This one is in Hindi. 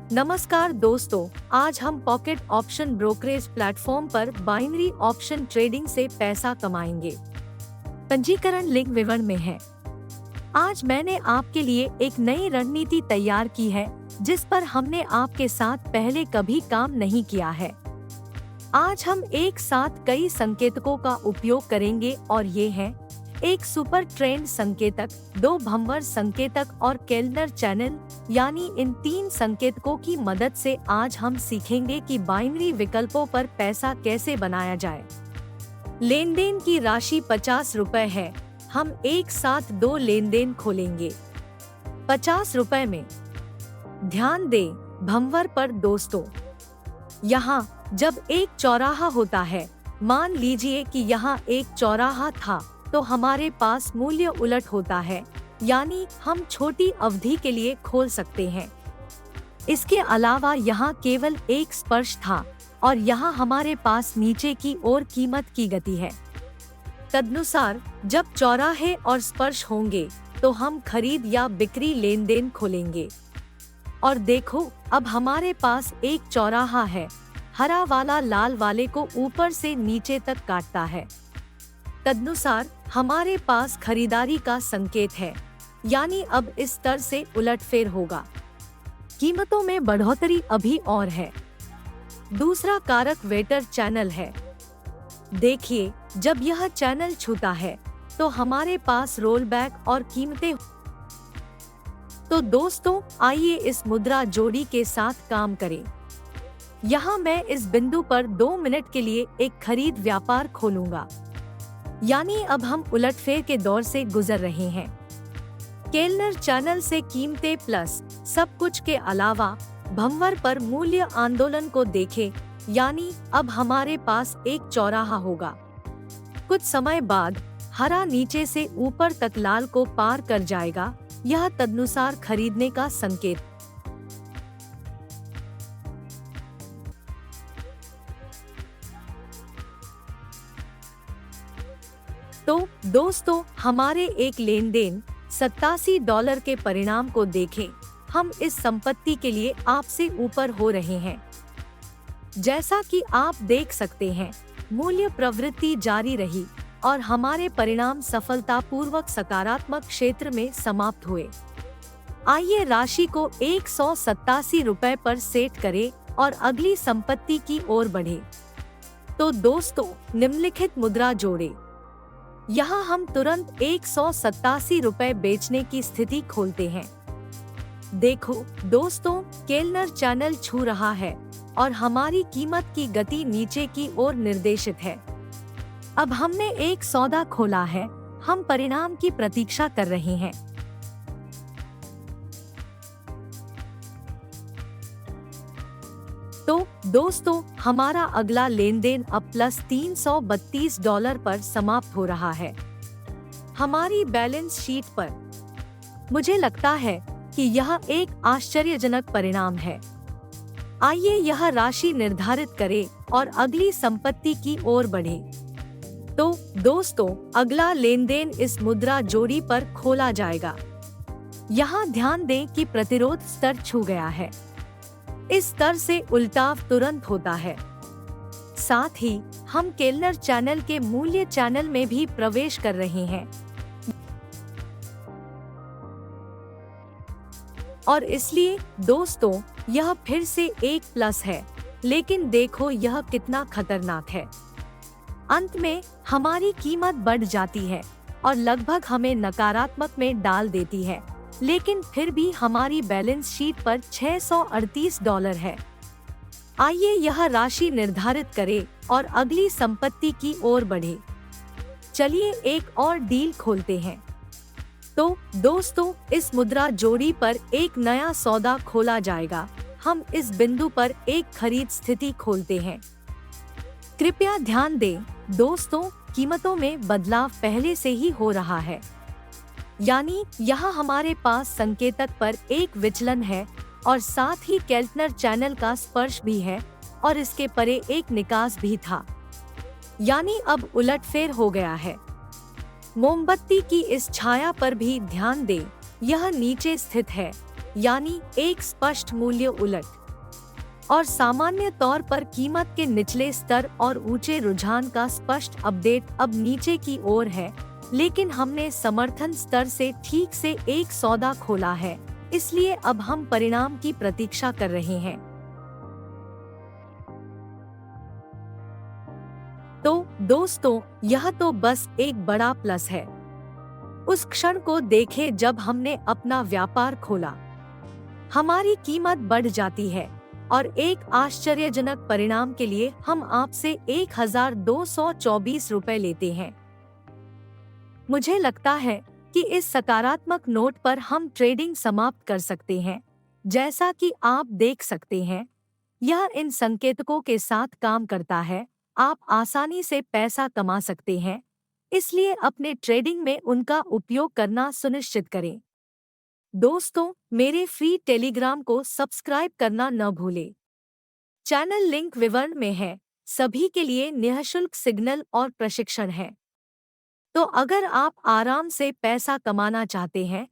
नमस्कार दोस्तों, आज हम पॉकेट ऑप्शन ब्रोकरेज प्लेटफॉर्म पर बाइनरी ऑप्शन ट्रेडिंग से पैसा कमाएंगे। पंजीकरण लिंक विवरण में है। आज मैंने आपके लिए एक नई रणनीति तैयार की है जिस पर हमने आपके साथ पहले कभी काम नहीं किया है। आज हम एक साथ कई संकेतकों का उपयोग करेंगे और ये हैं एक सुपर ट्रेंड संकेतक, दो भंवर संकेतक और केल्नर चैनल। यानी इन तीन संकेतकों की मदद से आज हम सीखेंगे कि बाइनरी विकल्पों पर पैसा कैसे बनाया जाए। लेन देन की राशि 50 रुपए है। हम एक साथ दो लेन देन खोलेंगे 50 रुपए में। ध्यान दें भंवर पर दोस्तों, यहाँ जब एक चौराहा होता है, मान लीजिए कि यहाँ एक चौराहा था, तो हमारे पास मूल्य उलट होता है, यानी हम छोटी अवधि के लिए खोल सकते हैं। इसके अलावा यहाँ केवल एक स्पर्श था और यहाँ हमारे पास नीचे की ओर कीमत की गति है। तदनुसार जब चौराहे और स्पर्श होंगे तो हम खरीद या बिक्री लेन देन खोलेंगे। और देखो, अब हमारे पास एक चौराहा है। हरा वाला लाल वाले को ऊपर से नीचे तक काटता है। तदनुसार हमारे पास खरीदारी का संकेत है, यानी अब इस स्तर से उलटफेर होगा। कीमतों में बढ़ोतरी अभी और है। दूसरा कारक वेटर चैनल है। देखिए, जब यह चैनल छूता है तो हमारे पास रोल बैक और कीमतें। तो दोस्तों, आइए इस मुद्रा जोड़ी के साथ काम करें। यहाँ मैं इस बिंदु पर 2 मिनट के लिए एक खरीद व्यापार खोलूंगा, यानी अब हम उलटफेर के दौर से गुजर रहे हैं। केल्नर चैनल से कीमतें प्लस सब कुछ के अलावा भंवर पर मूल्य आंदोलन को देखें, यानी अब हमारे पास एक चौराहा होगा। कुछ समय बाद हरा नीचे से ऊपर तक लाल को पार कर जाएगा। यह तदनुसार खरीदने का संकेत। तो दोस्तों, हमारे एक लेन देन $87 के परिणाम को देखें। हम इस संपत्ति के लिए आपसे ऊपर हो रहे हैं। जैसा कि आप देख सकते हैं, मूल्य प्रवृत्ति जारी रही और हमारे परिणाम सफलतापूर्वक सकारात्मक क्षेत्र में समाप्त हुए। आइए राशि को 187 रुपए पर सेट करें और अगली संपत्ति की ओर बढ़े। तो दोस्तों, निम्नलिखित मुद्रा जोड़े। यहाँ हम तुरंत 187 रुपए बेचने की स्थिति खोलते हैं। देखो दोस्तों, केल्नर चैनल छू रहा है और हमारी कीमत की गति नीचे की ओर निर्देशित है। अब हमने एक सौदा खोला है। हम परिणाम की प्रतीक्षा कर रहे हैं। तो दोस्तों, हमारा अगला लेन देन अब प्लस $332 पर समाप्त हो रहा है। हमारी बैलेंस शीट पर मुझे लगता है कि यह एक आश्चर्यजनक परिणाम है। आइए यह राशि निर्धारित करें और अगली संपत्ति की ओर बढ़े। तो दोस्तों, अगला लेन देन इस मुद्रा जोड़ी पर खोला जाएगा। यहाँ ध्यान दें कि प्रतिरोध स्तर छू गया है। इस स्तर से उल्टाव तुरंत होता है। साथ ही हम केल्नर चैनल के मूल्य चैनल में भी प्रवेश कर रहे हैं और इसलिए दोस्तों, यह फिर से एक प्लस है। लेकिन देखो यह कितना खतरनाक है। अंत में हमारी कीमत बढ़ जाती है और लगभग हमें नकारात्मक में डाल देती है, लेकिन फिर भी हमारी बैलेंस शीट पर $638 है। आइए यह राशि निर्धारित करें और अगली संपत्ति की ओर बढ़े। चलिए एक और डील खोलते हैं। तो दोस्तों, इस मुद्रा जोड़ी पर एक नया सौदा खोला जाएगा। हम इस बिंदु पर एक खरीद स्थिति खोलते हैं। कृपया ध्यान दें दोस्तों, कीमतों में बदलाव पहले से ही हो रहा है, यानी यहाँ हमारे पास संकेतक पर एक विचलन है और साथ ही केल्नर चैनल का स्पर्श भी है और इसके परे एक निकास भी था, यानी अब उलटफेर हो गया है। मोमबत्ती की इस छाया पर भी ध्यान दें। यह नीचे स्थित है, यानी एक स्पष्ट मूल्य उलट। और सामान्य तौर पर कीमत के निचले स्तर और ऊंचे रुझान का स्पष्ट अपडेट अब नीचे की ओर है, लेकिन हमने समर्थन स्तर से ठीक से एक सौदा खोला है, इसलिए अब हम परिणाम की प्रतीक्षा कर रहे हैं। तो दोस्तों, यह तो बस एक बड़ा प्लस है। उस क्षण को देखें जब हमने अपना व्यापार खोला। हमारी कीमत बढ़ जाती है और एक आश्चर्यजनक परिणाम के लिए हम आपसे 1224 रुपए लेते हैं। मुझे लगता है कि इस सकारात्मक नोट पर हम ट्रेडिंग समाप्त कर सकते हैं। जैसा कि आप देख सकते हैं, यह इन संकेतकों के साथ काम करता है। आप आसानी से पैसा कमा सकते हैं, इसलिए अपने ट्रेडिंग में उनका उपयोग करना सुनिश्चित करें। दोस्तों, मेरे फ्री टेलीग्राम को सब्सक्राइब करना न भूलें। चैनल लिंक विवरण में है। सभी के लिए निःशुल्क सिग्नल और प्रशिक्षण है। तो अगर आप आराम से पैसा कमाना चाहते हैं